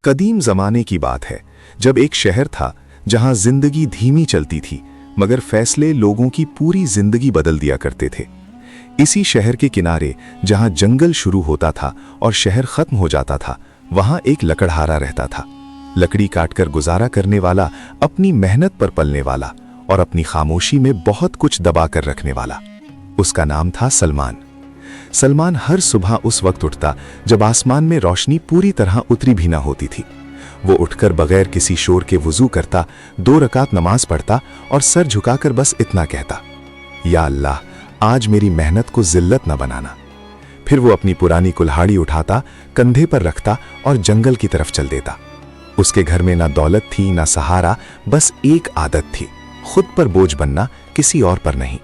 कदीम जमाने की बात है जब एक शहर था जहां जिंदगी धीमी चलती थी मगर फैसले लोगों की पूरी जिंदगी बदल दिया करते थे। इसी शहर के किनारे जहां जंगल शुरू होता था और शहर खत्म हो जाता था, वहां एक लकड़हारा रहता था। लकड़ी काटकर गुजारा करने वाला, अपनी मेहनत पर पलने वाला और अपनी खामोशी में बहुत कुछ दबा कर रखने वाला। उसका नाम था सलमान। सलमान हर सुबह उस वक्त उठता जब आसमान में रोशनी पूरी तरह उतरी भी ना होती थी। वो उठकर बगैर किसी शोर के वुजू करता, 2 रकात नमाज पढ़ता और सर झुकाकर बस इतना कहता, या अल्लाह, आज मेरी मेहनत को जिल्लत न बनाना। फिर वो अपनी पुरानी कुल्हाड़ी उठाता, कंधे पर रखता और जंगल की तरफ चल देता। उसके घर में ना दौलत थी ना सहारा, बस एक आदत थी, खुद पर बोझ बनना, किसी और पर नहीं।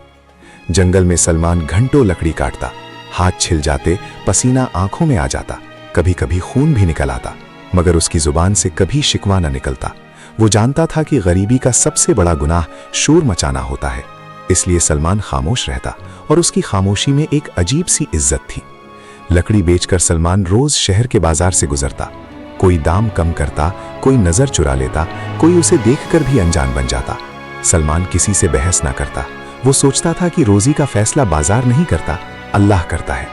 जंगल में सलमान घंटों लकड़ी काटता, हाथ छिल जाते, पसीना आंखों में आ जाता, कभी कभी खून भी निकल आता, मगर उसकी जुबान से कभी शिकवा न निकलता। वो जानता था कि गरीबी का सबसे बड़ा गुनाह शोर मचाना होता है, इसलिए सलमान खामोश रहता और उसकी खामोशी में एक अजीब सी इज्जत थी। लकड़ी बेचकर सलमान रोज शहर के बाजार से गुजरता। कोई दाम कम करता, कोई नजर चुरा लेता, कोई उसे देखकर भी अनजान बन जाता। सलमान किसी से बहस ना करता। वो सोचता था कि रोजी का फैसला बाजार नहीं करता, अल्लाह करता है।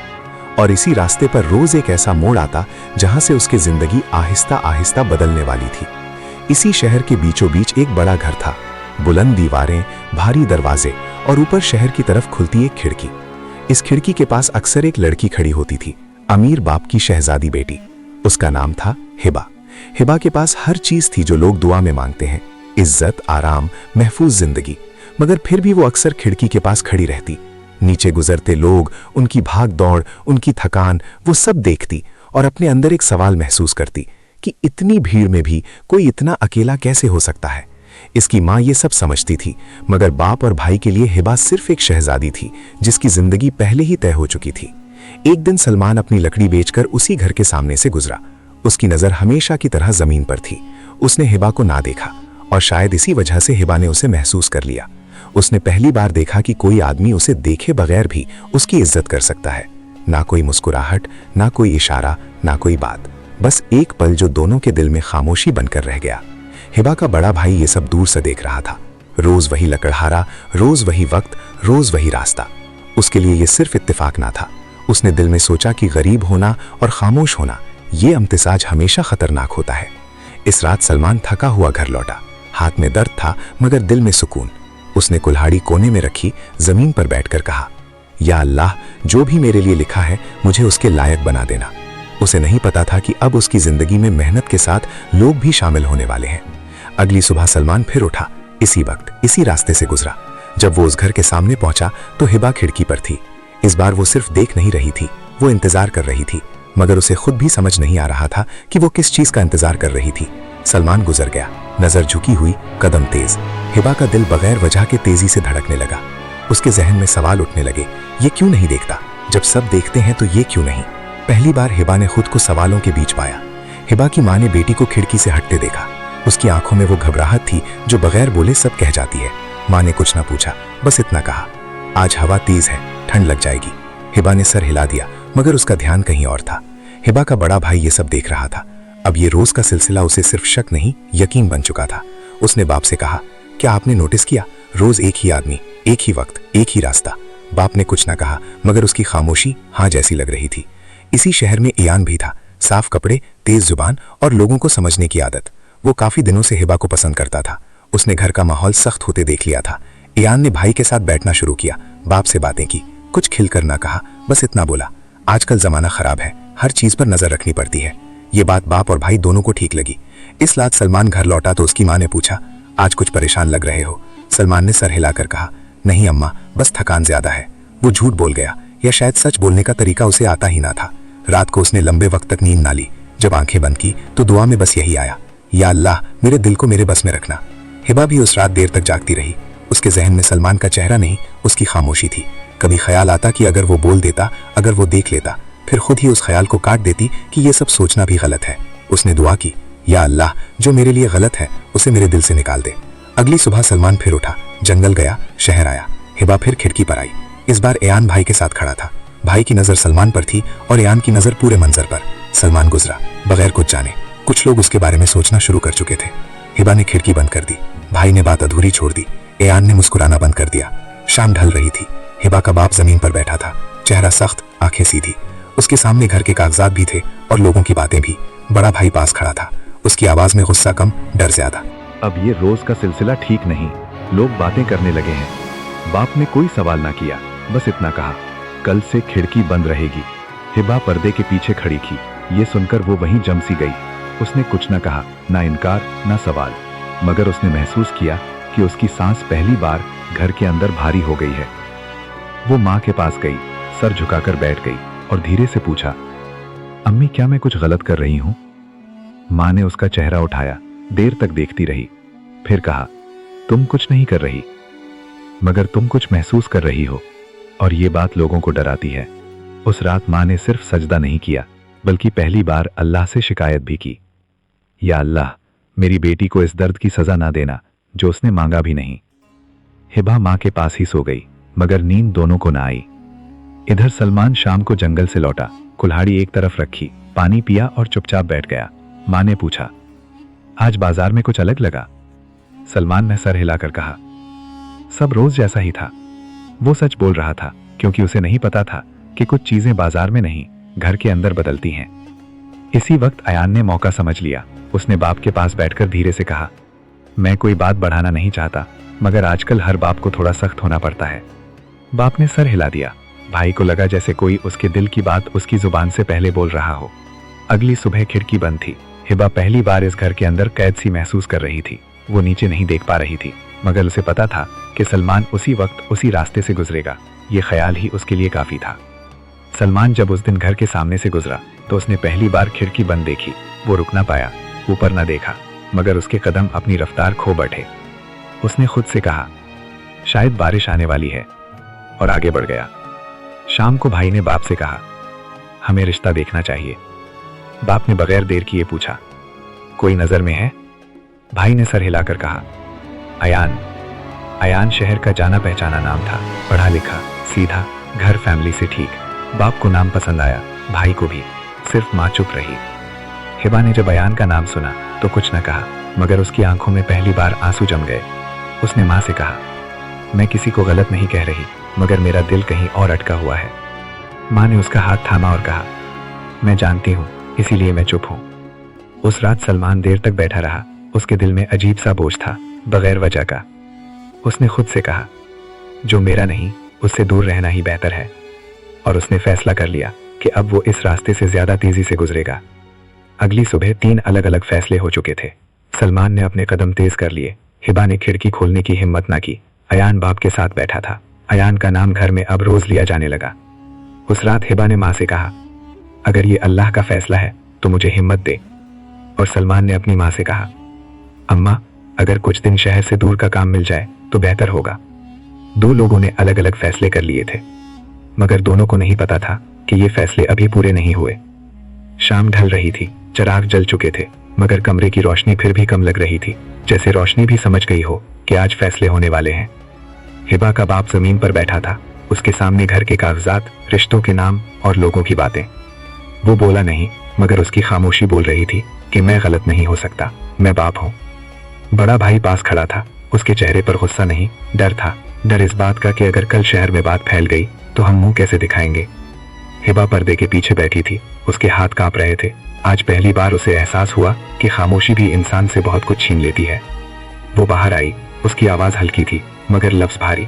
और इसी रास्ते पर रोज एक ऐसा मोड़ आता जहां से उसकी जिंदगी आहिस्ता आहिस्ता बदलने वाली थी। इसी शहर के बीचों बीच एक बड़ा घर था, बुलंद दीवारें, भारी दरवाजे और ऊपर शहर की तरफ खुलती एक खिड़की। इस खिड़की के पास अक्सर एक लड़की खड़ी होती थी, अमीर बाप की शहजादी बेटी। उसका नाम था हिबा। हिबा के पास हर चीज थी जो लोग दुआ में मांगते हैं, इज्जत, आराम, महफूज जिंदगी। मगर फिर भी वो अक्सर खिड़की के पास खड़ी रहती। नीचे गुजरते लोग, उनकी भाग दौड़, उनकी थकान, वो सब देखती और अपने अंदर एक सवाल महसूस करती कि इतनी भीड़ में भी कोई इतना अकेला कैसे हो सकता है। इसकी माँ ये सब समझती थी, मगर बाप और भाई के लिए हिबा सिर्फ एक शहजादी थी जिसकी जिंदगी पहले ही तय हो चुकी थी। एक दिन सलमान अपनी लकड़ी बेचकर उसी घर के सामने से गुजरा। उसकी नजर हमेशा की तरह जमीन पर थी। उसने हिबा को ना देखा और शायद इसी वजह से हिबा ने उसे महसूस कर लिया। उसने पहली बार देखा कि कोई आदमी उसे देखे बगैर भी उसकी इज्जत कर सकता है। ना कोई मुस्कुराहट, ना कोई इशारा, ना कोई बात, बस एक पल जो दोनों के दिल में खामोशी बनकर रह गया। हिबा का बड़ा भाई ये सब दूर से देख रहा था। रोज वही लकड़हारा, रोज वही वक्त, रोज वही रास्ता। उसके लिए ये सिर्फ इत्तेफाक ना था। उसने दिल में सोचा कि गरीब होना और खामोश होना, ये इम्तिजाज हमेशा खतरनाक होता है। इस रात सलमान थका हुआ घर लौटा। हाथ में दर्द था मगर दिल में सुकून। उसने कुल्हाड़ी कोने में रखी, जमीन पर बैठकर कहा, या अल्लाह, जो भी मेरे लिए लिखा है मुझे उसके लायक बना देना। उसे नहीं पता था कि अब उसकी जिंदगी में मेहनत के साथ लोग भी शामिल होने वाले हैं। अगली सुबह सलमान फिर उठा, इसी वक्त, इसी रास्ते से गुजरा। जब वो उस घर के सामने पहुंचा तो हिबा खिड़की पर थी। इस बार वो सिर्फ देख नहीं रही थी, वो इंतजार कर रही थी, मगर उसे खुद भी समझ नहीं आ रहा था कि वो किस चीज का इंतजार कर रही थी। सलमान गुजर गया, नजर झुकी हुई, कदम तेज। हिबा का दिल बगैर वजह के तेजी से धड़कने लगा। उसके जहन में सवाल उठने लगे, ये क्यों नहीं देखता? जब सब देखते हैं तो ये क्यों नहीं? पहली बार हिबा ने खुद को सवालों के बीच पाया। हिबा की माँ ने बेटी को खिड़की से हटते देखा। उसकी आंखों में वो घबराहट थी जो बगैर बोले सब कह जाती है। माँ ने कुछ ना पूछा, बस इतना कहा, आज हवा तेज है, ठंड लग जाएगी। हिबा ने सर हिला दिया, मगर उसका ध्यान कहीं और था। हिबा का बड़ा भाई ये सब देख रहा था। अब ये रोज का सिलसिला उसे सिर्फ शक नहीं, यकीन बन चुका था। उसने बाप से कहा, क्या आपने नोटिस किया, रोज एक ही आदमी, एक ही वक्त, एक ही रास्ता? बाप ने कुछ ना कहा, मगर उसकी खामोशी हाँ जैसी लग रही थी। इसी शहर में इयान भी था, साफ कपड़े, तेज जुबान और लोगों को समझने की आदत। वो काफी दिनों से हिबा को पसंद करता था। उसने घर का माहौल सख्त होते देख लिया था। इयान ने भाई के साथ बैठना शुरू किया, बाप से बातें की, कुछ खिलकर ना कहा, बस इतना बोला, आजकल जमाना खराब है, हर चीज पर नजर रखनी पड़ती है। ये बात बाप और भाई दोनों को ठीक लगी। इस रात सलमान घर लौटा तो उसकी माँ ने पूछा, आज कुछ परेशान लग रहे हो? सलमान ने सर हिलाकर कहा, नहीं अम्मा, बस थकान ज्यादा है। वो झूठ बोल गया, या शायद सच बोलने का तरीका उसे आता ही ना था। रात को उसने लंबे वक्त तक नींद ना ली। जब आंखें बंद की तो दुआ में बस यही आया, या अल्लाह, मेरे दिल को मेरे बस में रखना। हिबा भी उस रात देर तक जागती रही। उसके जहन में सलमान का चेहरा नहीं, उसकी खामोशी थी। कभी ख्याल आता कि अगर वो बोल देता, अगर वो देख लेता, फिर खुद ही उस ख्याल को काट देती कि ये सब सोचना भी गलत है। उसने दुआ की, या अल्लाह, जो मेरे लिए गलत है उसे मेरे दिल से निकाल दे। अगली सुबह सलमान फिर उठा, जंगल गया, शहर आया। हिबा फिर खिड़की पर आई। इस बार एयान भाई के साथ खड़ा था। भाई की नजर सलमान पर थी और एयान की नजर पूरे मंजर पर। सलमान गुजरा बगैर कुछ जाने। कुछ लोग उसके बारे में सोचना शुरू कर चुके थे। हिबा ने खिड़की बंद कर दी। भाई ने बात अधूरी छोड़ दी। अयान ने मुस्कुराना बंद कर दिया। शाम ढल रही थी। हिबा का बाप जमीन पर बैठा था, चेहरा सख्त, आंखें सीधी। उसके सामने घर के कागजात भी थे और लोगों की बातें भी। बड़ा भाई पास खड़ा था। उसकी आवाज में गुस्सा कम, डर ज्यादा। अब ये रोज का सिलसिला ठीक नहीं। लोग बातें करने लगे हैं। बाप ने कोई सवाल ना किया, बस इतना कहा, कल से खिड़की बंद रहेगी। हिबा पर्दे के पीछे खड़ी थी। ये सुनकर वो वहीं जम सी गई। उसने कुछ न कहा, ना इनकार ना सवाल, मगर उसने महसूस किया कि उसकी सांस पहली बार घर के अंदर भारी हो गई है। वो माँ के पास गई, सर झुकाकर बैठ गई और धीरे से पूछा, अम्मी क्या मैं कुछ गलत कर रही हूं? माँ ने उसका चेहरा उठाया, देर तक देखती रही, फिर कहा, तुम कुछ नहीं कर रही, मगर तुम कुछ महसूस कर रही हो, और ये बात लोगों को डराती है। उस रात माँ ने सिर्फ सजदा नहीं किया, बल्कि पहली बार अल्लाह से शिकायत भी की, या अल्लाह, मेरी बेटी को इस दर्द की सजा ना देना जो उसने मांगा भी नहीं। हिबा माँ के पास ही सो गई, मगर नींद दोनों को ना आई। इधर सलमान शाम को जंगल से लौटा, कुल्हाड़ी एक तरफ रखी, पानी पिया और चुपचाप बैठ गया। माँ ने पूछा, आज बाजार में कुछ अलग लगा? सलमान ने सर हिलाकर कहा, सब रोज जैसा ही था। वो सच बोल रहा था, क्योंकि उसे नहीं पता था कि कुछ चीजें बाजार में नहीं, घर के अंदर बदलती हैं। इसी वक्त अयान ने मौका समझ लिया। उसने बाप के पास बैठकर धीरे से कहा, मैं कोई बात बढ़ाना नहीं चाहता, मगर आजकल हर बाप को थोड़ा सख्त होना पड़ता है। बाप ने सर हिला दिया। भाई को लगा जैसे कोई उसके दिल की बात उसकी जुबान से पहले बोल रहा हो। अगली सुबह खिड़की बंद थी। हिबा पहली बार इस घर के अंदर कैद सी महसूस कर रही थी। वो नीचे नहीं देख पा रही थी, मगर उसे पता था कि सलमान उसी वक्त उसी रास्ते से गुजरेगा। ये ख्याल ही उसके लिए काफी था। सलमान जब उस दिन घर के सामने से गुजरा तो उसने पहली बार खिड़की बंद देखी। वो रुक ना पाया, ऊपर ना देखा, मगर उसके कदम अपनी रफ्तार खो बैठे। उसने खुद से कहा, शायद बारिश आने वाली है, और आगे बढ़ गया। शाम को भाई ने बाप से कहा, हमें रिश्ता देखना चाहिए। बाप ने बगैर देर किए पूछा, कोई नजर में है? भाई ने सर हिलाकर कहा, अयान। अयान शहर का जाना पहचाना नाम था, पढ़ा लिखा, सीधा, घर फैमिली से ठीक। बाप को नाम पसंद आया, भाई को भी। सिर्फ माँ चुप रही। हिबा ने जब अयान का नाम सुना तो कुछ न कहा, मगर उसकी आंखों में पहली बार आंसू जम गए। उसने माँ से कहा, मैं किसी को गलत नहीं कह रही, मगर मेरा दिल कहीं और अटका हुआ है। माँ ने उसका हाथ थामा और कहा, मैं जानती हूँ, इसीलिए मैं चुप हूँ। उस रात सलमान देर तक बैठा रहा। उसके दिल में अजीब सा बोझ था, बगैर वजह का। उसने खुद से कहा, जो मेरा नहीं उससे दूर रहना ही बेहतर है। और उसने फैसला कर लिया कि अब वो इस रास्ते से ज्यादा तेजी से गुजरेगा। अगली सुबह 3 अलग अलग फैसले हो चुके थे। सलमान ने अपने कदम तेज कर लिए। हिबा ने खिड़की खोलने की हिम्मत ना की। अयान बाप के साथ बैठा था। अयान का नाम घर में अब रोज लिया जाने लगा। उस रात हिबा ने माँ से कहा, अगर ये अल्लाह का फैसला है तो मुझे हिम्मत दे। और सलमान ने अपनी माँ से कहा, अम्मा, अगर कुछ दिन शहर से दूर का काम मिल जाए तो बेहतर होगा। 2 लोगों ने अलग अलग फैसले कर लिए थे, मगर दोनों को नहीं पता था कि ये फैसले अभी पूरे नहीं हुए। शाम ढल रही थी, चिराग जल चुके थे, मगर कमरे की रोशनी फिर भी कम लग रही थी, जैसे रोशनी भी समझ गई हो कि आज फैसले होने वाले हैं। हिबा का बाप जमीन पर बैठा था। उसके सामने घर के कागजात, रिश्तों के नाम और लोगों की बातें। वो बोला नहीं, मगर उसकी खामोशी बोल रही थी कि मैं गलत नहीं हो सकता, मैं बाप हूं। बड़ा भाई पास खड़ा था। उसके चेहरे पर गुस्सा नहीं, डर था। डर इस बात का कि अगर कल शहर में बात फैल गई तो हम मुंह कैसे दिखाएंगे। हिबा पर्दे के पीछे बैठी थी। उसके हाथ कांप रहे थे। आज पहली बार उसे एहसास हुआ कि खामोशी भी इंसान से बहुत कुछ छीन लेती है। वो बाहर आई। उसकी आवाज हल्की थी, मगर लफ्ज भारी।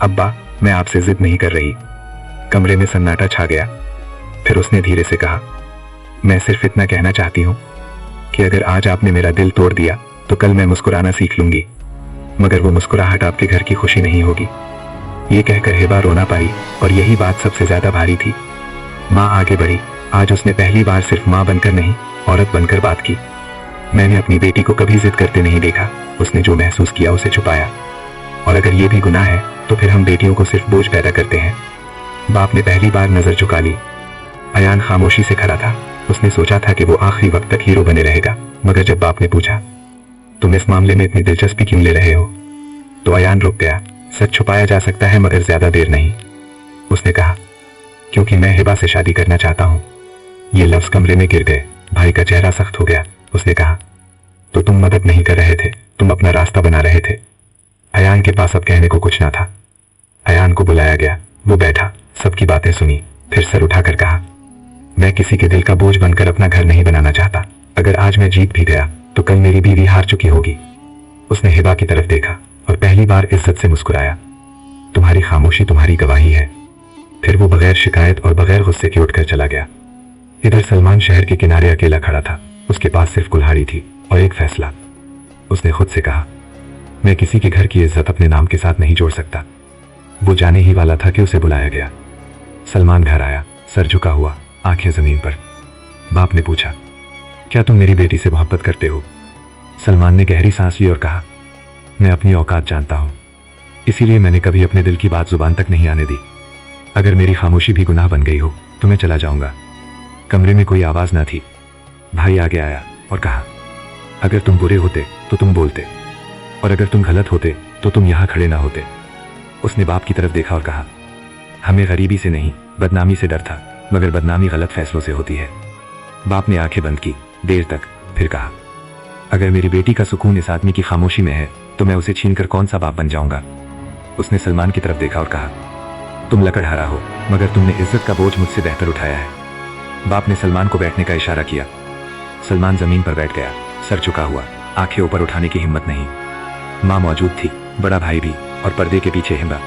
अब्बा, मैं आपसे जिद नहीं कर रही। कमरे में सन्नाटा छा गया। फिर उसने धीरे से कहा, मैं सिर्फ इतना कहना चाहती हूँ कि अगर आज आपने मेरा दिल तोड़ दिया तो कल मैं मुस्कुराना सीख लूंगी, मगर वो मुस्कुराहट आपके घर की खुशी नहीं होगी। ये कहकर हिबा रोना पाई, और यही बात सबसे ज्यादा भारी थी। माँ आगे बढ़ी। आज उसने पहली बार सिर्फ माँ बनकर नहीं, औरत बनकर बात की। मैंने अपनी बेटी को कभी जिद करते नहीं देखा। उसने जो महसूस किया उसे छुपाया, और अगर ये भी गुनाह है तो फिर हम बेटियों को सिर्फ बोझ पैदा करते हैं। बाप ने पहली बार नजर झुका ली। अयान खामोशी से खड़ा था। उसने सोचा था कि वो आखिरी वक्त तक हीरो बने रहेगा, मगर जब बाप ने पूछा, तुम इस मामले में इतनी दिलचस्पी क्यों ले रहे हो, तो अयान रुक गया। सच छुपाया जा सकता है, मगर ज्यादा देर नहीं। उसने कहा, क्योंकि मैं हिबा से शादी करना चाहता हूँ। ये लफ्ज कमरे में गिर गए। भाई का चेहरा सख्त हो गया। उसने कहा, तो तुम मदद नहीं कर रहे थे, तुम अपना रास्ता बना रहे थे। अयान के पास अब कहने को कुछ ना था। अयान को बुलाया गया। वो बैठा, सबकी बातें सुनी, फिर सर उठाकर कहा, मैं किसी के दिल का बोझ बनकर अपना घर नहीं बनाना चाहता। अगर आज मैं जीत भी गया तो कल मेरी बीवी हार चुकी होगी। उसने हिबा की तरफ देखा और पहली बार इज्जत से मुस्कुराया। तुम्हारी खामोशी तुम्हारी गवाही है। फिर वो बगैर शिकायत और बगैर गुस्से के उठकर चला गया। इधर सलमान शहर के किनारे अकेला खड़ा था। उसके पास सिर्फ कुल्हाड़ी थी और एक फैसला। उसने खुद से कहा, मैं किसी के घर की इज्जत अपने नाम के साथ नहीं जोड़ सकता। वो जाने ही वाला था कि उसे बुलाया गया। सलमान घर आया, सर झुका हुआ, आंखें जमीन पर। बाप ने पूछा, क्या तुम मेरी बेटी से मोहब्बत करते हो? सलमान ने गहरी सांस ली और कहा, मैं अपनी औकात जानता हूं, इसीलिए मैंने कभी अपने दिल की बात जुबान तक नहीं आने दी। अगर मेरी खामोशी भी गुनाह बन गई हो तो मैं चला जाऊंगा। कमरे में कोई आवाज ना थी। भाई आगे आया और कहा, अगर तुम बुरे होते तो तुम बोलते, और अगर तुम गलत होते तो तुम यहां खड़े ना होते। उसने बाप की तरफ देखा और कहा, हमें गरीबी से नहीं बदनामी से डर था, मगर बदनामी गलत फैसलों से होती है। बाप ने आंखें बंद की देर तक, फिर कहा, अगर मेरी बेटी का सुकून इस आदमी की खामोशी में है तो मैं उसे छीनकर कौन सा बाप बन जाऊंगा। उसने सलमान की तरफ देखा और कहा, तुम लकड़हारा हो, मगर तुमने इज्जत का बोझ मुझसे बेहतर उठाया है। बाप ने सलमान को बैठने का इशारा किया। सलमान जमीन पर बैठ गया, सर झुका हुआ, आंखें ऊपर उठाने की हिम्मत नहीं। माँ मौजूद थी, बड़ा भाई भी, और पर्दे के पीछे हिबा।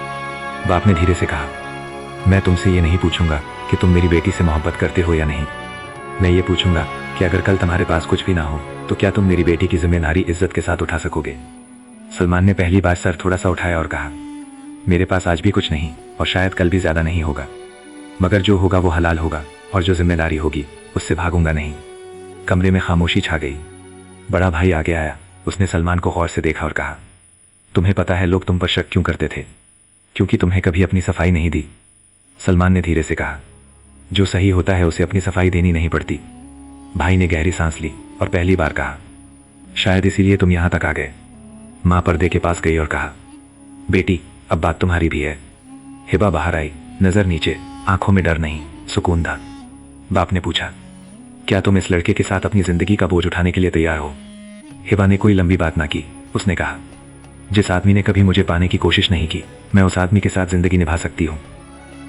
बाप ने धीरे से कहा, मैं तुमसे ये नहीं पूछूंगा कि तुम मेरी बेटी से मोहब्बत करते हो या नहीं। मैं ये पूछूंगा कि अगर कल तुम्हारे पास कुछ भी ना हो तो क्या तुम मेरी बेटी की जिम्मेदारी इज्जत के साथ उठा सकोगे। सलमान ने पहली बार सर थोड़ा सा उठाया और कहा, मेरे पास आज भी कुछ नहीं और शायद कल भी ज्यादा नहीं होगा, मगर जो होगा वो हलाल होगा, और जो जिम्मेदारी होगी उससे भागूंगा नहीं। कमरे में खामोशी छा गई। बड़ा भाई आगे आया। उसने सलमान को गौर से देखा और कहा, तुम्हें पता है लोग तुम पर शक क्यों करते थे? क्योंकि तुम्हें कभी अपनी सफाई नहीं दी। सलमान ने धीरे से कहा, जो सही होता है उसे अपनी सफाई देनी नहीं पड़ती। भाई ने गहरी सांस ली और पहली बार कहा, शायद इसीलिए तुम यहां तक आ गए। मां पर्दे के पास गई और कहा, बेटी अब बात तुम्हारी भी है। हिबा बाहर आई, नजर नीचे, आंखों में डर नहीं सुकून था। बाप ने पूछा, क्या तुम इस लड़के के साथ अपनी जिंदगी का बोझ उठाने के लिए तैयार हो? हिबा ने कोई लंबी बात ना की। उसने कहा, जिस आदमी ने कभी मुझे पाने की कोशिश नहीं की, मैं उस आदमी के साथ जिंदगी निभा सकती हूं।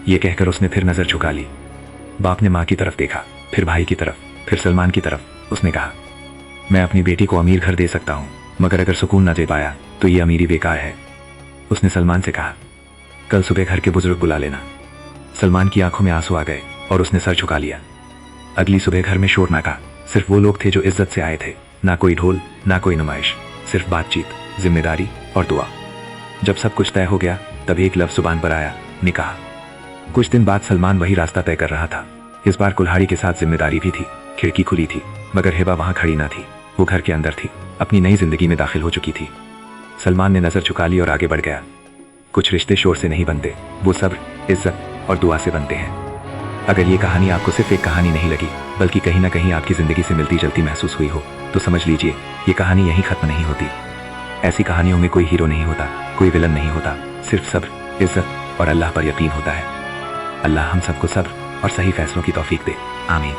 यह कहकर उसने फिर नजर झुका ली। बाप ने मां की तरफ देखा, फिर भाई की तरफ, फिर सलमान की तरफ। उसने कहा, मैं अपनी बेटी को अमीर घर दे सकता हूं, मगर अगर सुकून ना दे पाया तो ये अमीरी बेकार है। उसने सलमान से कहा, कल सुबह घर के बुजुर्ग बुला लेना। सलमान की आंखों में आंसू आ गए और उसने सर झुका लिया। अगली सुबह घर में शोर ना का, सिर्फ वो लोग थे जो इज्जत से आए थे। ना कोई ढोल, ना कोई नुमाइश, सिर्फ बातचीत, जिम्मेदारी और दुआ। जब सब कुछ तय हो गया तब एक लफ्ज जुबान पर आया, निकाह। कुछ दिन बाद सलमान वही रास्ता तय कर रहा था। इस बार कुल्हाड़ी के साथ जिम्मेदारी भी थी। खिड़की खुली थी, मगर हिबा वहां खड़ी ना थी। वो घर के अंदर थी, अपनी नई जिंदगी में दाखिल हो चुकी थी। सलमान ने नजर झुका ली और आगे बढ़ गया। कुछ रिश्ते शोर से नहीं बनते, वो सब्र, इज्जत और दुआ से बनते हैं। अगर ये कहानी आपको सिर्फ एक कहानी नहीं लगी, बल्कि कहीं ना कहीं आपकी जिंदगी से मिलती जुलती महसूस हुई हो, तो समझ लीजिए ये कहानी यहीं खत्म नहीं होती। ऐसी कहानियों में कोई हीरो नहीं होता, कोई विलन नहीं होता, सिर्फ सब्र, इज्जत और अल्लाह पर यकीन होता है। अल्लाह हम सबको सब्र और सही फैसलों की तौफीक दे। आमीन।